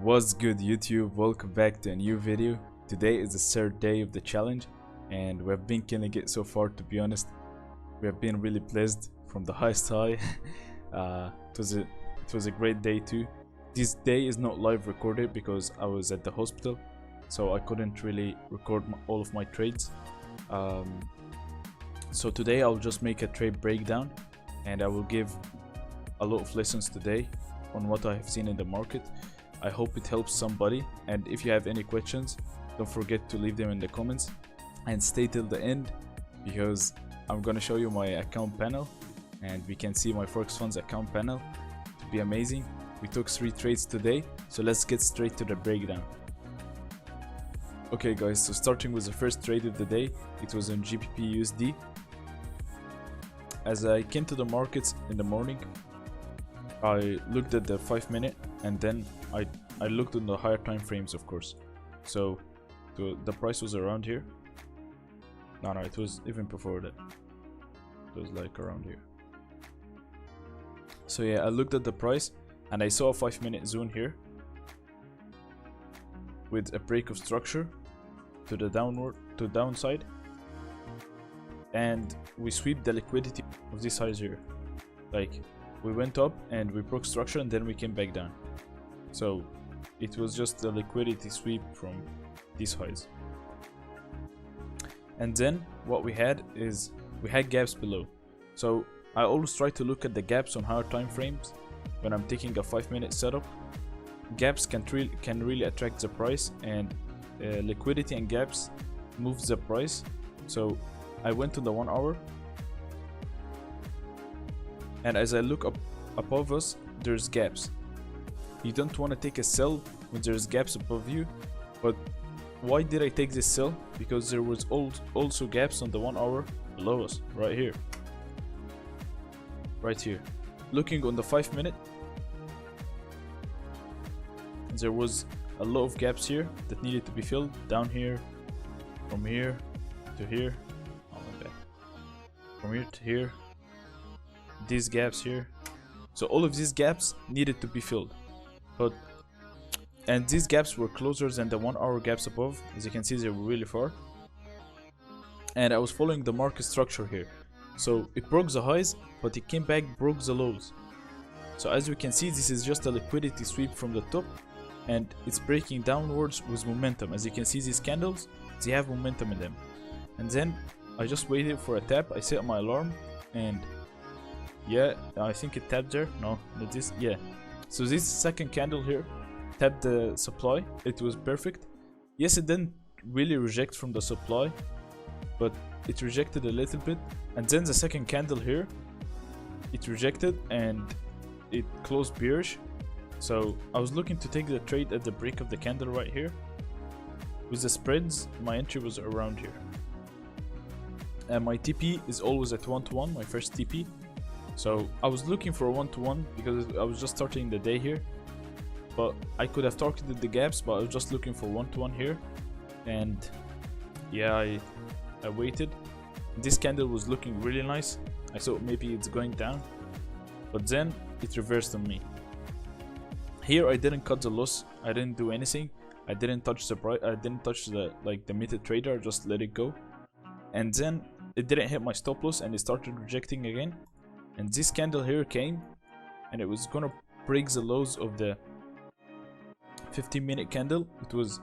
What's good, YouTube? Welcome back to a new video. Today is the third day of the challenge and we have been killing it so far. To be honest, we have been really pleased from the highest high. It was a great day too. This day is not live recorded because I was at the hospital, so I couldn't really record all of my trades. So today I'll just make a trade breakdown and I will give a lot of lessons today on what I have seen in the market. I hope it helps somebody, and if you have any questions, don't forget to leave them in the comments and stay till the end because I'm gonna show you my account panel and we can see my Forex Funds account panel. To be amazing. We took 3 trades today, so let's get straight to the breakdown. Okay guys, so starting with the first trade of the day, it was on GBP USD. As I came to the markets in the morning, I looked at the 5-minute and then I looked on the higher time frames, of course. So the price was around here. No, it was even before that. It was like around here. So yeah, I looked at the price and I saw a 5-minute zone here with a break of structure to the downside, and we sweep the liquidity of this highs here. Like, we went up and we broke structure and then we came back down. So it was just a liquidity sweep from these highs. And then what we had is we had gaps below. So I always try to look at the gaps on higher time frames when I'm taking a 5-minute setup. Gaps can really attract the price, and liquidity and gaps moves the price. So I went to the 1 hour, and as I look up above us, there's gaps. You don't want to take a sell when there's gaps above you, but why did I take this sell? Because there was also gaps on the 1 hour below us, right here. Right here. Looking on the 5-minute, there was a lot of gaps here that needed to be filled. Down here, from here to here, oh my bad, from here to here, these gaps here. So all of these gaps needed to be filled, and these gaps were closer than the 1 hour gaps above. As you can see, they were really far, and I was following the market structure here. So it broke the highs, but it came back, broke the lows. So as we can see, this is just a liquidity sweep from the top, and it's breaking downwards with momentum. As you can see, these candles, they have momentum in them. And then I just waited for a tap. I set my alarm, and yeah, I think it tapped there. No, not this. Yeah. So this second candle here tapped the supply. It was perfect. Yes, it didn't really reject from the supply, but it rejected a little bit. And then the second candle here, it rejected and it closed bearish. So I was looking to take the trade at the break of the candle right here. With the spreads, my entry was around here. And my TP is always at 1-to-1, my first TP. So I was looking for a 1-to-1 because I was just starting the day here. But I could have targeted the gaps, but I was just looking for 1-to-1 here. And yeah, I waited. This candle was looking really nice. I thought maybe it's going down, but then it reversed on me. Here I didn't cut the loss. I didn't do anything. I didn't touch the price. I didn't touch the method trader. I just let it go. And then it didn't hit my stop loss and it started rejecting again. And this candle here came and it was gonna break the lows of the 15-minute candle. It was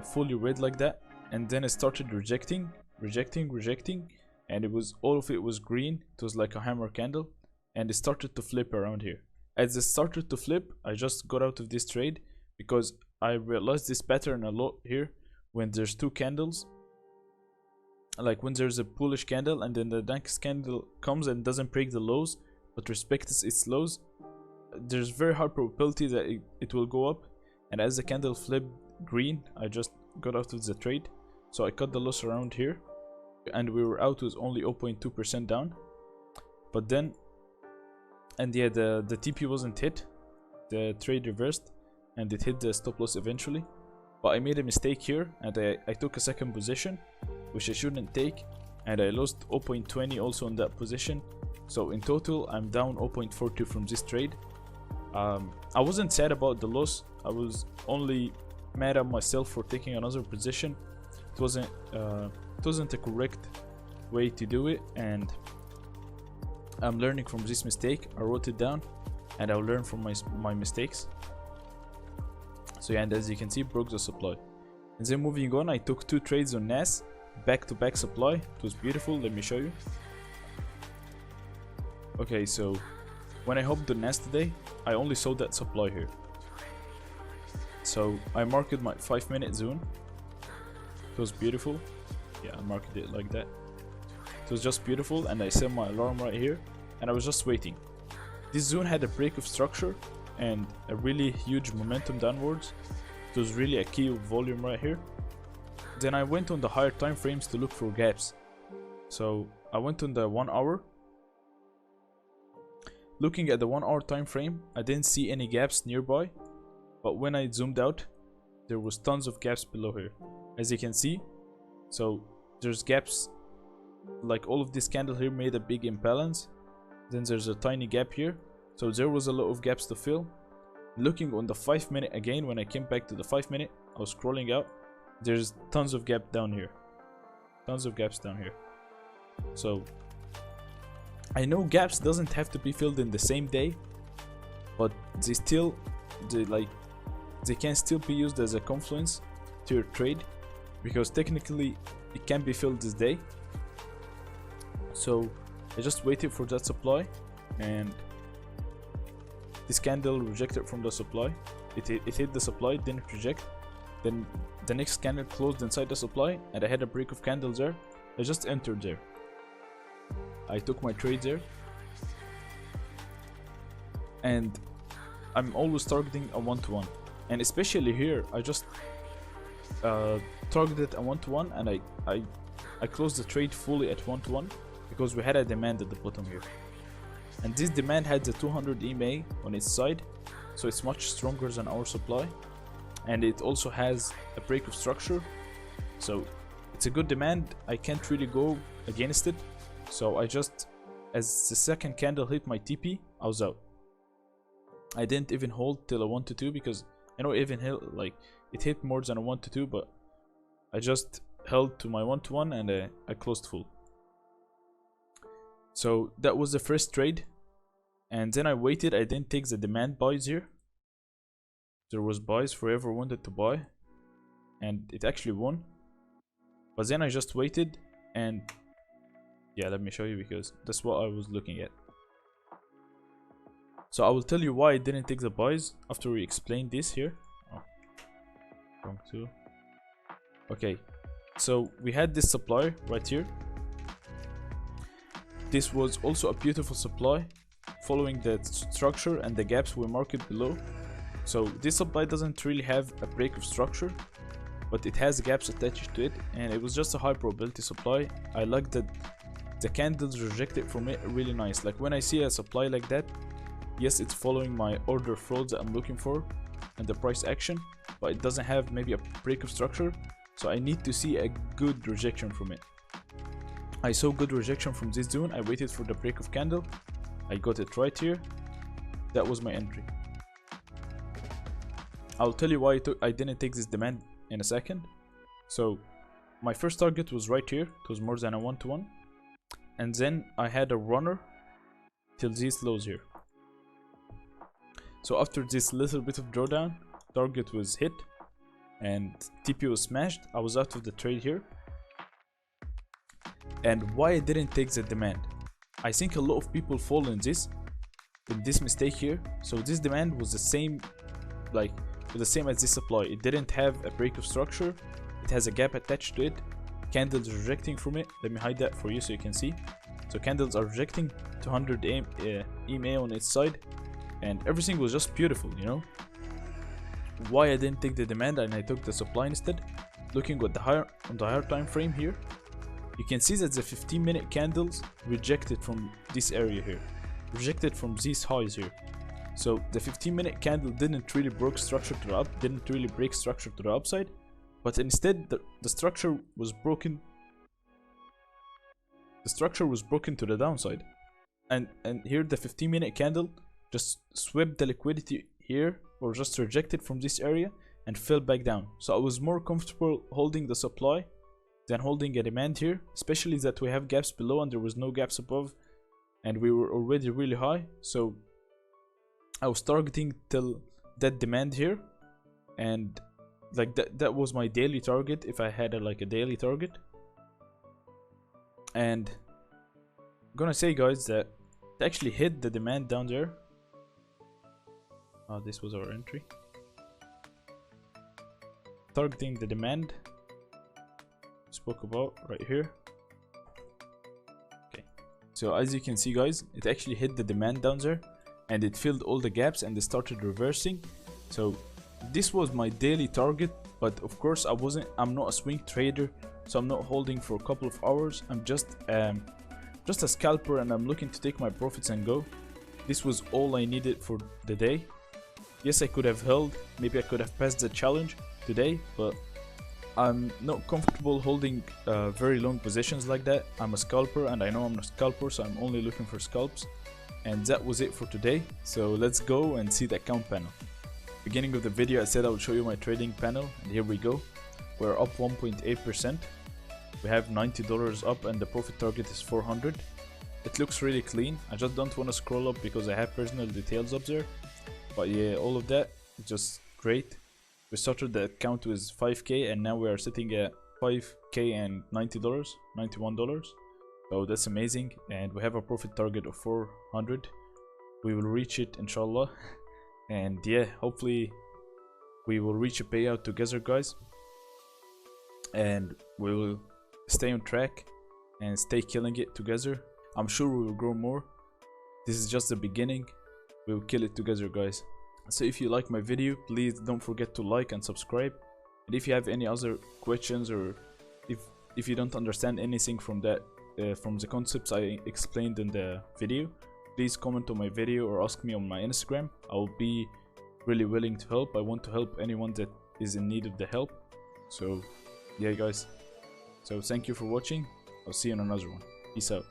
fully red like that, and then it started rejecting, and all of it was green. It was like a hammer candle, and it started to flip around here. As it started to flip, I just got out of this trade because I realized this pattern a lot here. When there's 2 candles, like when there's a bullish candle and then the next candle comes and doesn't break the lows but respects its lows, there's very high probability that it will go up. And as the candle flipped green, I just got out of the trade. So I cut the loss around here, and we were out with only 0.2% down. But then, and yeah, the TP wasn't hit. The trade reversed and it hit the stop loss eventually. But I made a mistake here and I took a second position, which I shouldn't take, and I lost 0.20 also on that position. So in total, I'm down 0.42 from this trade. I wasn't sad about the loss. I was only mad at myself for taking another position. It wasn't a correct way to do it, and I'm learning from this mistake. I wrote it down, and I'll learn from my mistakes. So yeah, and as you can see, broke the supply. And then moving on, I took 2 trades on NAS, back-to-back supply. It was beautiful. Let me show you. Okay, so when I hopped on NAS today, I only saw that supply here. So I marked my 5-minute zone. It was beautiful. Yeah, I marked it like that. It was just beautiful, and I set my alarm right here, and I was just waiting. This zone had a break of structure and a really huge momentum downwards. It was really a key volume right here. Then I went on the higher time frames to look for gaps. So I went on the 1 hour. Looking at the 1 hour time frame, I didn't see any gaps nearby, but when I zoomed out, there was tons of gaps below here, as you can see. So there's gaps, like all of this candle here made a big imbalance. Then there's a tiny gap here, so there was a lot of gaps to fill. Looking on the 5-minute again, when I came back to the 5-minute, I was scrolling out. There's tons of gap down here, tons of gaps down here. So I know gaps doesn't have to be filled in the same day, but they can still be used as a confluence to your trade, because technically it can be filled this day. So I just waited for that supply, and this candle rejected from the supply. It hit the supply, didn't reject. Then the next candle closed inside the supply, and I had a break of candles there. I just entered there. I took my trade there, and I'm always targeting a 1-to-1, and especially here I just targeted a 1-to-1, and I closed the trade fully at 1-to-1 because we had a demand at the bottom here, and this demand had the 200 EMA on its side, so it's much stronger than our supply, and it also has a break of structure, so it's a good demand. I can't really go against it. So I just, as the second candle hit my TP, I was out. I didn't even hold till a 1-to-2 because I know even like it hit more than a 1-to-2, but I just held to my 1-to-1 and I closed full. So that was the first trade, and then I waited. I didn't take the demand buys here. There was buys for whoever wanted to buy, and it actually won. But then I just waited, and yeah, let me show you because that's what I was looking at. So I will tell you why I didn't take the buys after we explain this here. Oh, wrong too. Okay, so we had this supply right here. This was also a beautiful supply, following the structure and the gaps we marked below. So this supply doesn't really have a break of structure, but it has gaps attached to it, and it was just a high probability supply. I like that the candles rejected from it really nice. Like when I see a supply like that, yes, it's following my order flows that I'm looking for and the price action, but it doesn't have maybe a break of structure, so I need to see a good rejection from it. I saw good rejection from this zone. I waited for the break of candle. I got it right here. That was my entry. I'll tell you why I didn't take this demand in a second. So my first target was right here. It was more than a 1-to-1, and then I had a runner till these lows here. So after this little bit of drawdown, target was hit and TP was smashed. I was out of the trade here. And why I didn't take the demand, I think a lot of people fall in this mistake here. So this demand was the same, like the same as this supply. It didn't have a break of structure. It has a gap attached to it. Candles rejecting from it. Let me hide that for you so you can see. So candles are rejecting, 200 EMA on its side, and everything was just beautiful, you know. Why I didn't take the demand and I took the supply instead? Looking at the higher time frame here, you can see that the 15-minute candles rejected from this area here, rejected from these highs here. So the 15-minute candle didn't really break structure to the upside, but instead the structure was broken. The structure was broken to the downside, and here the 15-minute candle just swept the liquidity here or just rejected from this area and fell back down. So I was more comfortable holding the supply than holding a demand here, especially that we have gaps below and there was no gaps above, and we were already really high. So I was targeting till that demand here, and like that was my daily target if I had like a daily target. And I'm gonna say, guys, that it actually hit the demand down there. This was our entry, targeting the demand spoke about right here. Okay, so as you can see, guys, it actually hit the demand down there and it filled all the gaps and it started reversing. So this was my daily target, but of course I'm not a swing trader, so I'm not holding for a couple of hours. I'm just a scalper, and I'm looking to take my profits and go. This was all I needed for the day. Yes, I could have held, maybe I could have passed the challenge today, but I'm not comfortable holding very long positions like that. I'm a scalper, and I know I'm a scalper, so I'm only looking for scalps. And that was it for today. So let's go and see the account panel. Beginning of the video, I said I would show you my trading panel, and here we go. We're up 1.8%. We have $90 up, and the profit target is 400. It looks really clean. I just don't want to scroll up because I have personal details up there. But yeah, all of that is just great. We started the account with 5k, and now we are sitting at 5k and $90, $91. So that's amazing, and we have a profit target of 400. We will reach it, inshallah. And yeah, hopefully we will reach a payout together, guys, and we will stay on track and stay killing it together. I'm sure we will grow more. This is just the beginning. We will kill it together, guys. So if you like my video, please don't forget to like and subscribe. And if you have any other questions, or if you don't understand anything from that from the concepts I explained in the video, please comment on my video or ask me on my Instagram. I will be really willing to help. I want to help anyone that is in need of the help. So yeah, guys, so thank you for watching. I'll see you in another one. Peace out.